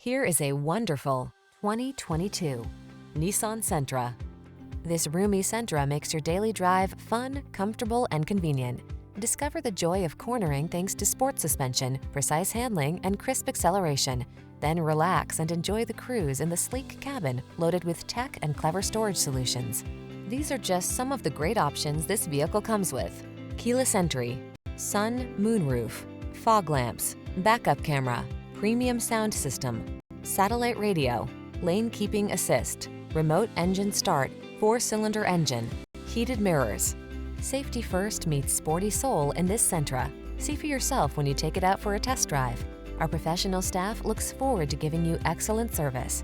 Here is a wonderful 2022 Nissan Sentra. This roomy Sentra makes your daily drive fun, comfortable, and convenient. Discover the joy of cornering thanks to sport suspension, precise handling, and crisp acceleration. Then relax and enjoy the cruise in the sleek cabin loaded with tech and clever storage solutions. These are just some of the great options this vehicle comes with: keyless entry, sun, moonroof, fog lamps, backup camera, premium sound system, satellite radio, lane keeping assist, remote engine start, 4-cylinder engine, heated mirrors. Safety first meets sporty soul in this Sentra. See for yourself when you take it out for a test drive. Our professional staff looks forward to giving you excellent service.